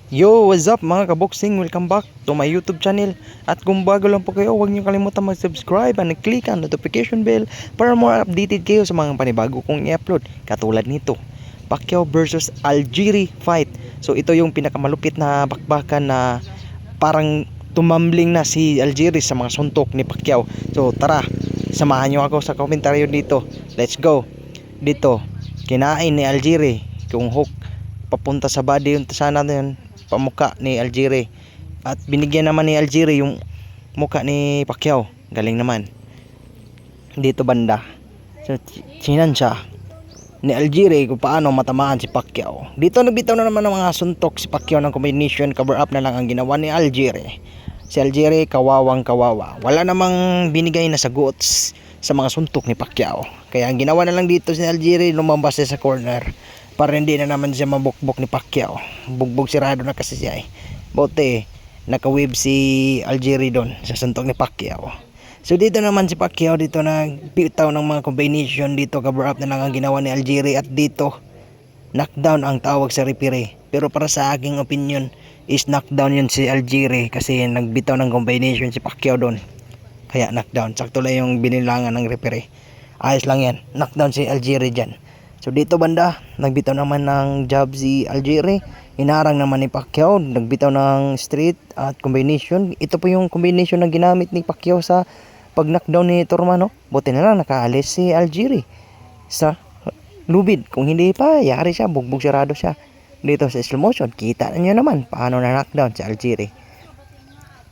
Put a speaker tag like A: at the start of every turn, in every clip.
A: Yo, what's up mga kaboxing? Welcome back to my YouTube channel. At kung bago lang po kayo, huwag niyo kalimutan mag-subscribe and click ang notification bell para more updated kayo sa mga panibago kong i-upload. Katulad nito, Pacquiao versus Algieri fight. So ito yung pinakamalupit na bakbakan na parang tumambling na si Algieri sa mga suntok ni Pacquiao. So tara, samahan niyo ako sa komentaryo dito. Let's go. Dito, kinain ni Algieri kung hook papunta sa body yung sana yun pamuka ni Algieri, at binigyan naman ni Algieri yung muka ni Pacquiao. Galing naman dito banda. So sinansya ni Algieri kung paano matamaan si Pacquiao. Dito nagbitaw na naman ng mga suntok si Pacquiao ng combination, cover up na lang ang ginawa ni Algieri. Si Algieri kawawang kawawa, wala namang binigay na sagot sa mga suntok ni Pacquiao. Kaya ang ginawa na lang dito si Algieri, lumabas sa corner para hindi na naman siya mabukbok ni Pacquiao. Bugbog sirado na kasi siya eh. Bote nakawave si Algieri doon sa suntok ni Pacquiao. So dito naman si Pacquiao, dito nagbitaw ng mga combination, dito cover up na lang ang ginawa ni Algieri, at dito knockdown ang tawag sa referee. Pero para sa aking opinion is knockdown yun si Algieri kasi nagbitaw ng combination si Pacquiao doon. Kaya knockdown, sakto lang yung binilangan ng referee. Ayos lang yan, knockdown si Algieri dyan. So dito banda, nagbitaw naman ng jab si Algieri, hinarang naman ni Pacquiao, nagbitaw ng straight at combination. Ito po yung combination na ginamit ni Pacquiao sa pag knockdown ni Turman. Buti na lang nakaalis si Algieri sa lubid. Kung hindi pa, yari siya, bugbog sirado siya. Dito sa slow motion, kita niyo naman paano na knockdown si Algieri.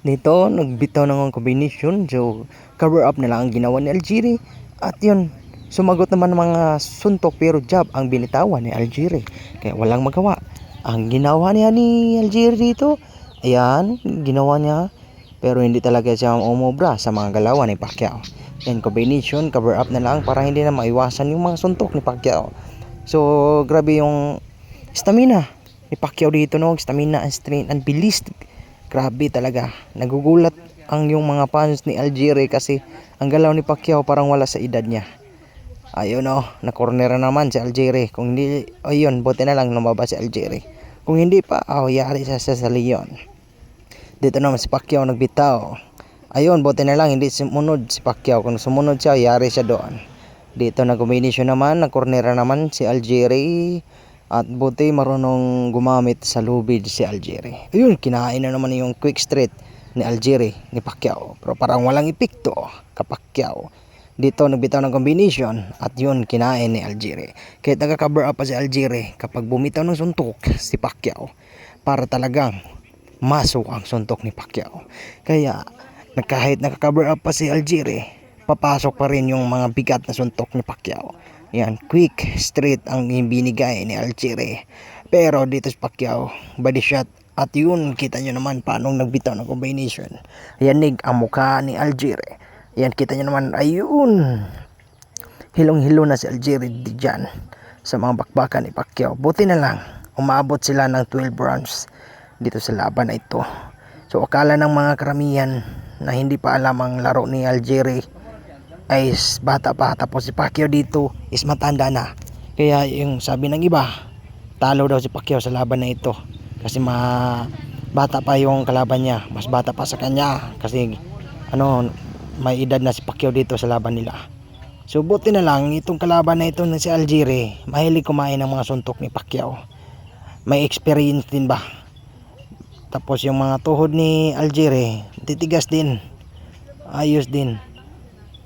A: Dito nagbitaw ng combination, so cover up na lang ang ginawa ni Algieri, at yun, sumagot naman ng mga suntok pero jab ang binitawan ni Algieri. Kaya walang magawa. Ang ginawa niya ni Algieri dito, ayan, ginawa niya. Pero hindi talaga siya umubra sa mga galawan ni Pacquiao. Yan, combination, cover up na lang para hindi na maiwasan yung mga suntok ni Pacquiao. So, grabe yung stamina ni Pacquiao dito, no? Stamina and strength and bilis. Grabe talaga. Nagugulat ang yung mga fans ni Algieri kasi ang galaw ni Pacquiao parang wala sa edad niya. Ayun na-corner naman si Algieri. Kung hindi, ayun, buti na lang lumabas si Algieri. Kung hindi pa, yari siya sa leon. Dito naman si Pacquiao nagbitaw. Ayun, buti na lang hindi sumunod si Pacquiao. Kung sumunod siya, yari siya doon. Dito na combination naman, na-corner naman si Algieri. At buti marunong gumamit sa lubid si Algieri. Ayun, kinain na naman yung quick straight ni Algieri, ni Pacquiao. Pero parang walang epekto ka Pacquiao. Dito nagbitaw ng combination at yun kinain ni Algieri. Kahit nagka-cover up pa si Algieri, kapag bumitaw ng suntok si Pacquiao, para talagang masok ang suntok ni Pacquiao. Kaya kahit nagka-cover up pa si Algieri, papasok pa rin yung mga bigat na suntok ni Pacquiao. Yan, quick straight ang binigay ni Algieri. Pero dito si Pacquiao, body shot. At yun, kita nyo naman paano nagbitaw ng combination. Yanig ang mukha ni Algieri. Yan, kita nyo naman, ayun, hilong-hilo na si Algieri dyan sa mga bakbakan ni Pacquiao. Buti na lang, umabot sila ng 12 rounds dito sa laban na ito. So akala ng mga karamihan na hindi pa alam ang laro ni Algieri ay bata pa, tapos si Pacquiao dito is matanda na. Kaya yung sabi ng iba, talo daw si Pacquiao sa laban na ito kasi bata pa yung kalaban niya, mas bata pa sa kanya kasi may edad na si Pacquiao dito sa laban nila. So buti na lang itong kalaban na ito na si Algieri, mahilig kumain ng mga suntok ni Pacquiao. May experience din ba? Tapos yung mga tuhod ni Algieri, titigas din. Ayos din.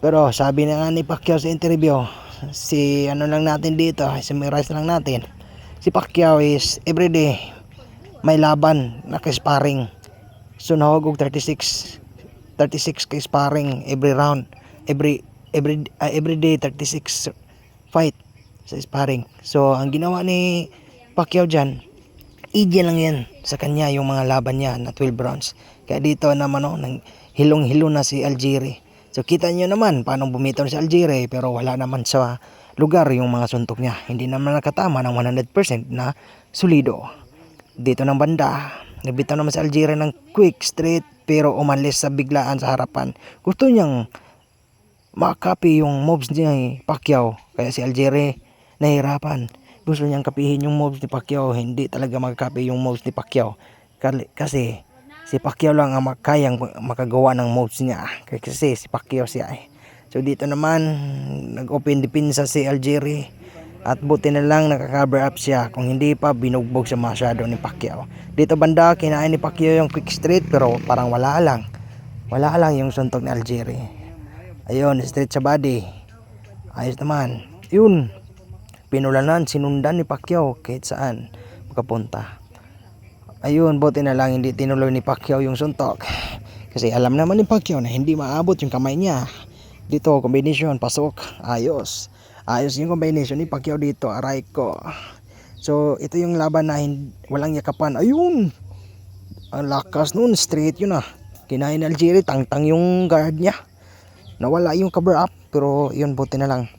A: Pero sabi na nga ni Pacquiao sa interview, si lang natin dito, summarize lang natin. Si Pacquiao is everyday may laban, naka-sparring. So nahugog 36 kay sparring every round, every day 36 fight sa sparring. So ang ginawa ni Pacquiao dyan, easy lang yan sa kanya yung mga laban niya na 12 rounds. Kaya dito naman nang hilong-hilo na si Algieri. So kita nyo naman paano bumitaw si Algieri, pero wala naman sa lugar yung mga suntok niya. Hindi naman nakatama ng 100% na solido. Dito ng banda, nagbitaw naman si Algieri ng quick straight pero umalis sa biglaan sa harapan. Gusto niyang makopy yung moves niya Pacquiao. Kaya si Algieri nahirapan. Gusto niyang kapihin yung moves ni Pacquiao. Hindi talaga makakopy yung moves ni Pacquiao. Kasi si Pacquiao lang ang kayang makagawa ng moves niya. Kasi si Pacquiao siya eh. So dito naman nag-open depensa si Algieri. At buti na lang nakaka-cover up siya. Kung hindi pa, binugbog siya masyado ni Pacquiao. Dito banda, kinain ni Pacquiao yung quick straight pero parang wala lang. Wala lang yung suntok ni Algieri. Ayun, straight sa body. Ayos naman. Yun. Pinulanan, sinundan ni Pacquiao kahit saan makapunta. Ayun, buti na lang hindi tinuloy ni Pacquiao yung suntok. Kasi alam naman ni Pacquiao na hindi maabot yung kamay niya. Dito, combination, pasok. Ayos. Ayos yung combination ni Pacquiao dito. Aray ko. So, ito yung laban na walang yakapan. Ayun. Ang lakas nun. Straight yun ah. Kinain ni Algieri. Tang-tang yung guard niya. Nawala yung cover up. Pero yun, buti na lang.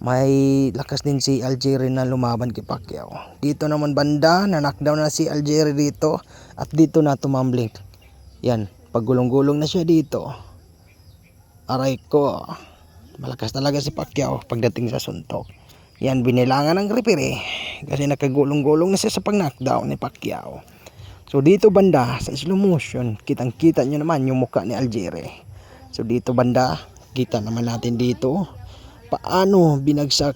A: May lakas din si Algieri na lumaban kay Pacquiao. Dito naman banda, na knockdown na si Algieri dito. At dito na tumambling. Yan, paggulong-gulong na siya dito. Aray ko. Malakas talaga si Pacquiao pagdating sa suntok. Yan, binilangan ng referee. Kasi nakagulong-gulong na siya sa pag-knockdown ni Pacquiao. So dito banda, sa slow motion, kitang-kita nyo naman yung mukha ni Algieri. So dito banda, kita naman natin dito paano binagsak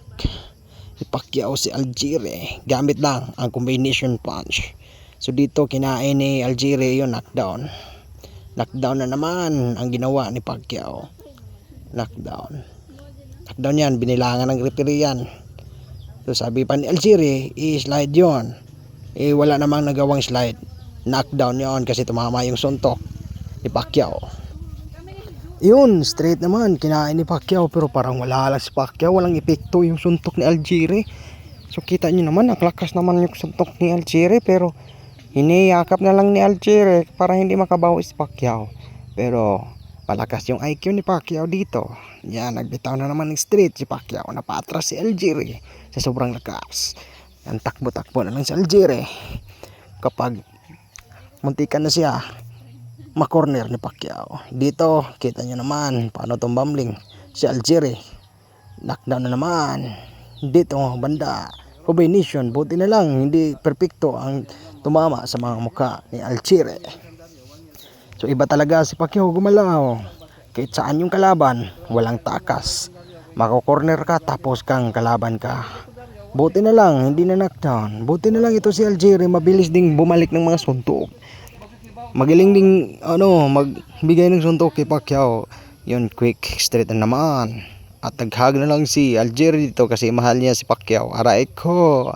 A: ni Pacquiao si Algieri gamit lang ang combination punch. So dito kinain ni Algieri yung knockdown. Knockdown na naman ang ginawa ni Pacquiao. Knockdown yan, binilangan ng referee yan. So sabi pa ni Algieri, i-slide yon. Wala namang nagawang slide. Knockdown yon kasi tumama yung suntok ni Pacquiao. Yun, straight naman, kinain ni Pacquiao pero parang wala lang si Pacquiao, walang epekto yung suntok ni Algieri. So kita nyo naman, naklakas naman yung suntok ni Algieri pero hiniyakap na lang ni Algieri para hindi makabawi si Pacquiao. Pero malakas yung IQ ni Pacquiao dito. Yan, nagbitaw na naman ng straight si Pacquiao, napatras si Algieri sa sobrang lakas. Yan, takbo-takbo na lang si Algieri. Kapag muntikan na siya makorner ni Pacquiao. Dito, kita nyo naman paano tumbambling si Algieri. Knockdown na naman. Dito, banda. Combination, buti na lang hindi perfecto ang tumama sa mga mukha ni Algieri. So iba talaga si Pacquiao gumalaw. Kahit saan yung kalaban, walang takas. Mako-corner ka tapos kang kalaban ka. Buti na lang, hindi na knockdown. Buti na lang ito si Algieri, mabilis ding bumalik ng mga suntok. Magaling ding magbigay ng suntok kay Pacquiao. Yun, quick straight na naman. At naghag na lang si Algieri dito kasi mahal niya si Pacquiao. Aray ko.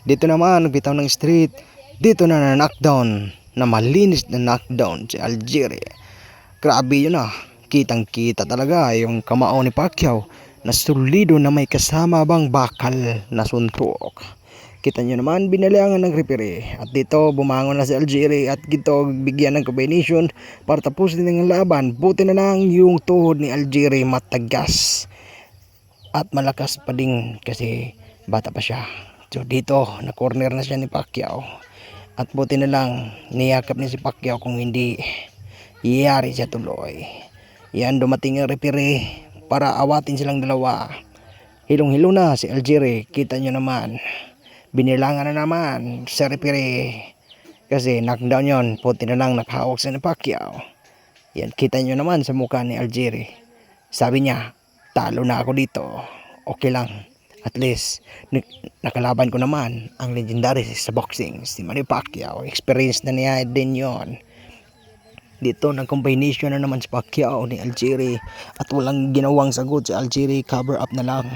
A: Dito naman nagbitaw ng straight. Dito na knockdown. Na malinis na knockdown si Algieri. Grabe yun ah. Kitang kita talaga yung kamao ni Pacquiao na solido na may kasama bang bakal na suntok. Kita nyo naman, binalangan ng referee. At dito, bumangon na si Algieri at dito, bigyan ng combination para tapusin ng laban. Buti na lang yung tuhod ni Algieri matagas. At malakas pa din kasi bata pa siya. So dito, na-corner na siya ni Pacquiao. At buti na lang, niyakap ni si Pacquiao kung hindi, iyari siya tuloy. Yan, dumating ang referee para awatin silang dalawa. Hilong-hilo na si Algieri, kita nyo naman. Binilangan na naman sa referee kasi knockdown yon. Puti na lang nakahawak sa ni Pacquiao. Yan, kita nyo naman sa mukha ni Algieri. Sabi niya, talo na ako dito. Okay lang. At least, nakalaban ko naman ang legendary sa boxing, si Manny Pacquiao. Experience na niya din yon. Dito, nag-combination na naman si Pacquiao ni Algieri. At walang ginawang sagot si Algieri, cover up na lang.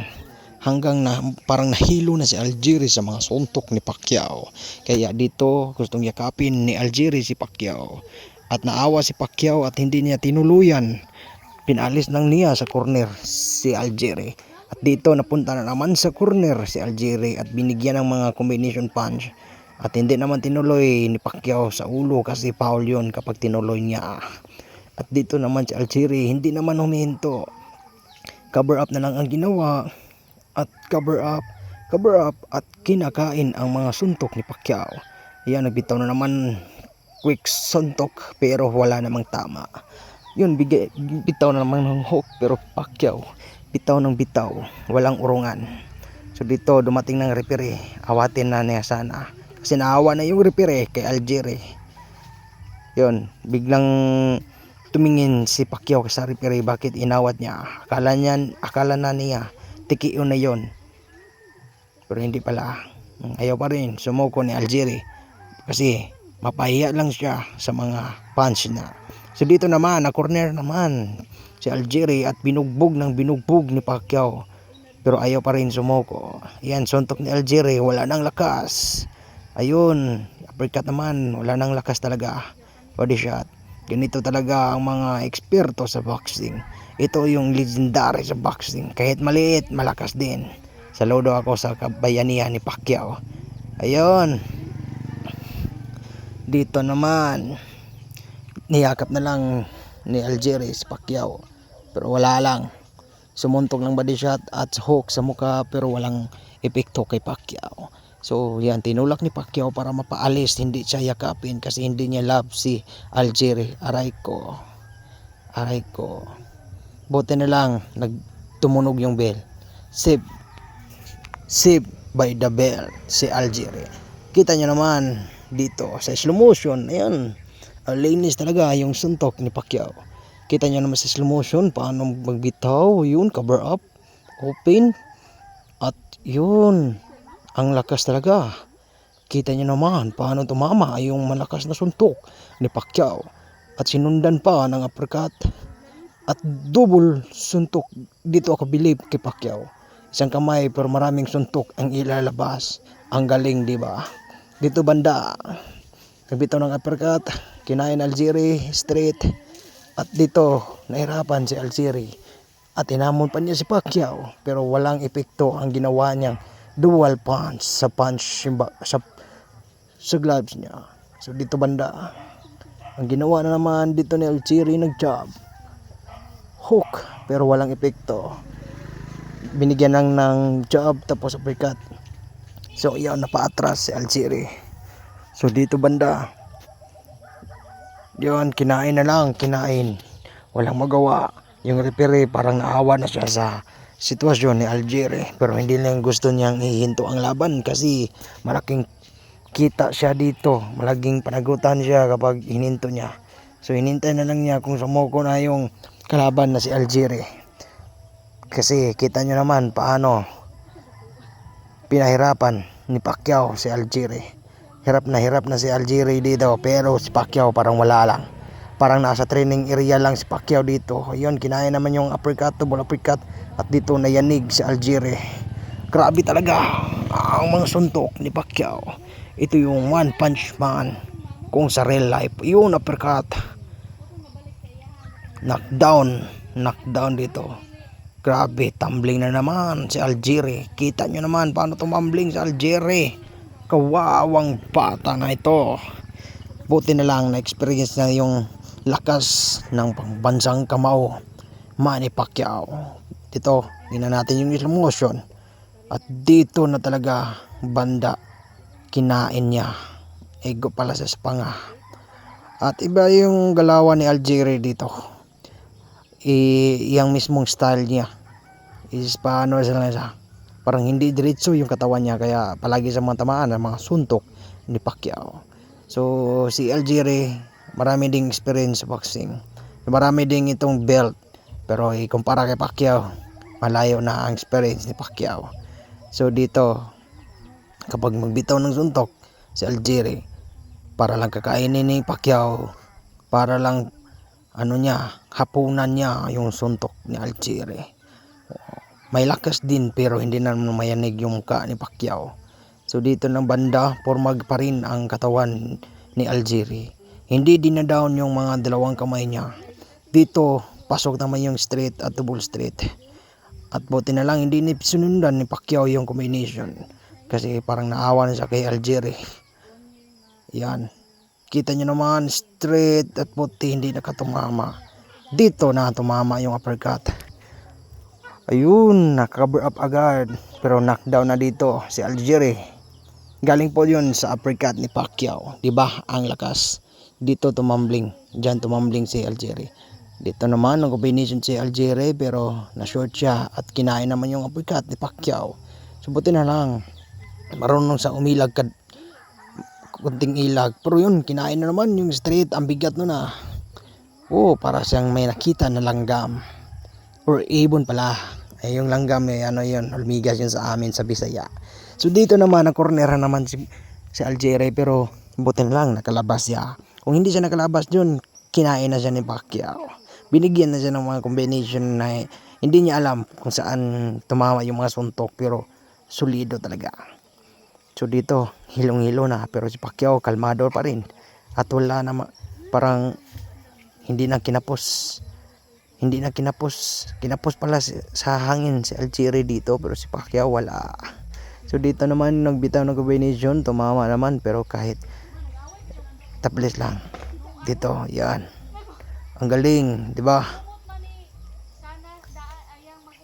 A: Hanggang na parang nahilo na si Algieri sa mga suntok ni Pacquiao. Kaya dito gustong yakapin ni Algieri si Pacquiao. At naawa si Pacquiao at hindi niya tinuluyan. Pinalis lang niya sa corner si Algieri. At dito napunta na naman sa corner si Algieri at binigyan ng mga combination punch. At hindi naman tinuloy ni Pacquiao sa ulo kasi foul yun kapag tinuloy niya. At dito naman si Algieri hindi naman humihinto. Cover up na lang ang ginawa. At cover up at kinakain ang mga suntok ni Pacquiao. Yan, nagbitaw na naman quick suntok pero wala namang tama. Yun, bitaw na naman ng hook pero Pacquiao bitaw ng bitaw, walang urungan. So dito dumating ng referee, awatin na niya sana Kasi naawa na yung referee kay Algieri. Yun, biglang tumingin si Pacquiao sa referee, bakit inawat niya. Akala na niya TKO na yon. Pero hindi pala. Ayaw pa rin sumuko ni Algieri kasi mapahiya lang siya sa mga fans niya. So dito naman, na corner naman si Algieri at binugbog ni Pacquiao. Pero ayaw pa rin sumuko. Yan, suntok ni Algieri, wala nang lakas. Ayun, uppercut naman, wala nang lakas talaga. Body shot. Ganito talaga ang mga eksperto sa boxing. Ito yung legendary sa boxing. Kahit maliit, malakas din. Saludo ako sa kabayanihan ni Pacquiao. Ayun. Dito naman, niyakap na lang ni Algieri si Pacquiao. Pero wala lang. Sumuntok ng body shot at hook sa mukha pero walang epekto kay Pacquiao. So yan, tinulak ni Pacquiao para mapaalis, hindi siya yakapin kasi hindi niya love si Algieri. Aray ko. Buti na lang nagtumunog yung bell. Save by the bell si Algieri. Kita nyo naman dito sa slow motion, ayan, linis talaga yung suntok ni Pacquiao. Kita nyo naman sa slow motion paano magbitaw, yun, cover up, open, at yun, ang lakas talaga. Kita nyo naman paano tumama yung malakas na suntok ni Pacquiao at sinundan pa ng uppercut at double suntok. Dito ako believe kay Pacquiao, isang kamay pero maraming suntok ang ilalabas. Ang galing, di ba? Dito banda, nagbitaw ng uppercut, kinain Algieri straight, at dito nahirapan si Algieri at inamon pa niya si Pacquiao pero walang epekto ang ginawa niyang dual punch sa gloves niya. So dito banda, ang ginawa na naman dito ni Algieri, nag-jab, hook, pero walang epekto. Binigyan ng jab tapos uppercut. So iyon, napaatras si Algieri. So dito banda, yun, kinain. Walang magawa. Yung referee parang naawa na siya sa sitwasyon ni Algieri. Pero hindi lang gusto niyang ihinto ang laban kasi malaking kita siya dito. Malaking panagutan siya kapag hininto niya. So hinintay na lang niya kung sumuko na yung kalaban na si Algieri. Kasi kita nyo naman paano pinahirapan ni Pacquiao si Algieri. Hirap na si Algieri dito, pero si Pacquiao parang wala lang. Parang nasa training area lang si Pacquiao dito. Ayun, kinain naman yung uppercut, double uppercut, at dito nayanig si Algieri. Grabe talaga ang mga suntok ni Pacquiao. Ito yung one punch man kung sa real life. Yung uppercut, knockdown dito. Grabe, tumbling na naman si Algieri. Kita nyo naman paano tumambling si Algieri. Kawawang bata na ito. Buti na lang na-experience na yung lakas ng pambansang kamao Manny Pacquiao. Dito, tingnan natin yung slow motion. At dito na talaga banda, kinain niya. Ego pala sa panga. At iba yung galawan ni Algieri dito. Yung mismong style niya is paano siya, parang hindi diretso yung katawan niya, kaya palagi sa mga tamaan ng mga suntok ni Pacquiao. So si Algieri marami ding experience sa boxing, marami ding itong belt, pero ikumpara kay Pacquiao malayo na ang experience ni Pacquiao. So dito kapag magbitaw ng suntok si Algieri, para lang kakainin ni Pacquiao, para lang hapunan niya yung suntok ni Algieri. May lakas din pero hindi naman mayanig yung mukha ni Pacquiao. So dito ng banda, formag pa rin ang katawan ni Algieri. Hindi dinadown yung mga dalawang kamay niya. Dito, pasok naman yung straight at double straight. At buti na lang hindi sinundan ni Pacquiao yung combination. Kasi parang naawa na siya kay Algieri. Yan. Kita nyo naman, straight at puti, hindi nakatumama. Dito na tumama yung uppercut. Ayun, naka-cover up agad. Pero knockdown na dito si Algieri. Galing po yun sa uppercut ni Pacquiao. Diba? Ang lakas. Dito tumambling. Diyan tumambling si Algieri. Dito naman, ang combination si Algieri, pero na-short siya at kinain naman yung uppercut ni Pacquiao. So buti na lang, marunong sa umilag
B: kunting ilag. Pero yun, kinain na naman yung straight. Ang bigat nun ah. Oh, para siyang may nakita na langgam. Or ibon pala. Ay, yung langgam eh, ano yun, hulmigas yun sa amin sa Bisaya. So dito naman, nakornera naman si Algieri, pero buti na lang, nakalabas siya. Kung hindi siya nakalabas dun, kinain na siya ni Pacquiao. Binigyan na siya ng mga combination na hindi niya alam kung saan tumama yung mga suntok, pero solido talaga. So dito, hilong-hilo na, pero si Pacquiao kalmado pa rin. At wala na, parang hindi na kinapos pala sa hangin si Algieri dito, pero si Pacquiao wala. So dito naman nagbitaw ng combination, tumama naman, pero kahit taples lang dito. Yan, ang galing, di ba?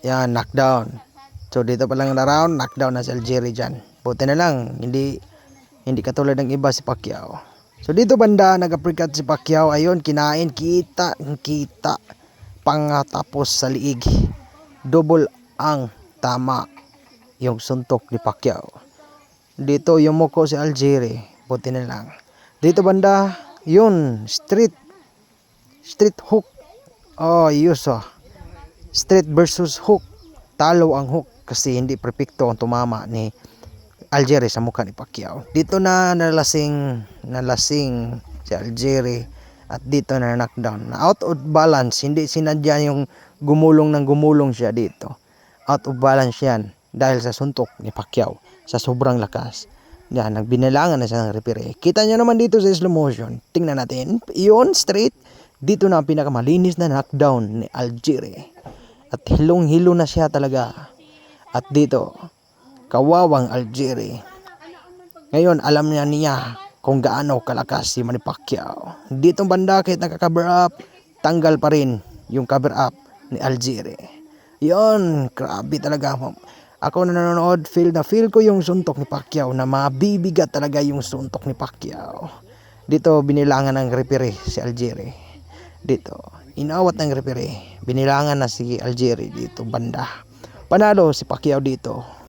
B: Yan, knockdown. So dito pa lang na round, knockdown na si Algieri dyan. Buti na lang hindi katulad ng iba si Pacquiao. So dito banda, nag-uppercut si Pacquiao. Ayun, kinain, kita pangatapos sa liig. Double ang tama yung suntok ni Pacquiao. Dito yung muko si Algieri, buti na lang. Dito banda, yun, street hook. Oh, yuso. Street versus hook. Talo ang hook kasi hindi perfecto ang tumama ni Algieri sa mukha ni Pacquiao. Dito na nalasing si Algieri at dito na knockdown. Out of balance, hindi sinadya yung gumulong siya dito. Out of balance yan dahil sa suntok ni Pacquiao sa sobrang lakas. Yan, nagbinalangan na siya ng referee. Kita nyo naman dito sa slow motion. Tingnan natin. Iyon, straight. Dito na ang pinakamalinis na knockdown ni Algieri. At hilong-hilo na siya talaga. At dito, kawawang Algieri. Ngayon, alam niya kung gaano kalakas si Manny Pacquiao. Ditong banda, kahit naka-cover up, tanggal pa rin yung cover up ni Algieri. Yon, grabe talaga. Ako na nanonood, feel ko yung suntok ni Pacquiao, na mabibigat talaga yung suntok ni Pacquiao. Dito, binilangan ng referee si Algieri. Dito, inawat ng referee. Binilangan na si Algieri dito banda. Panalo si Pacquiao dito.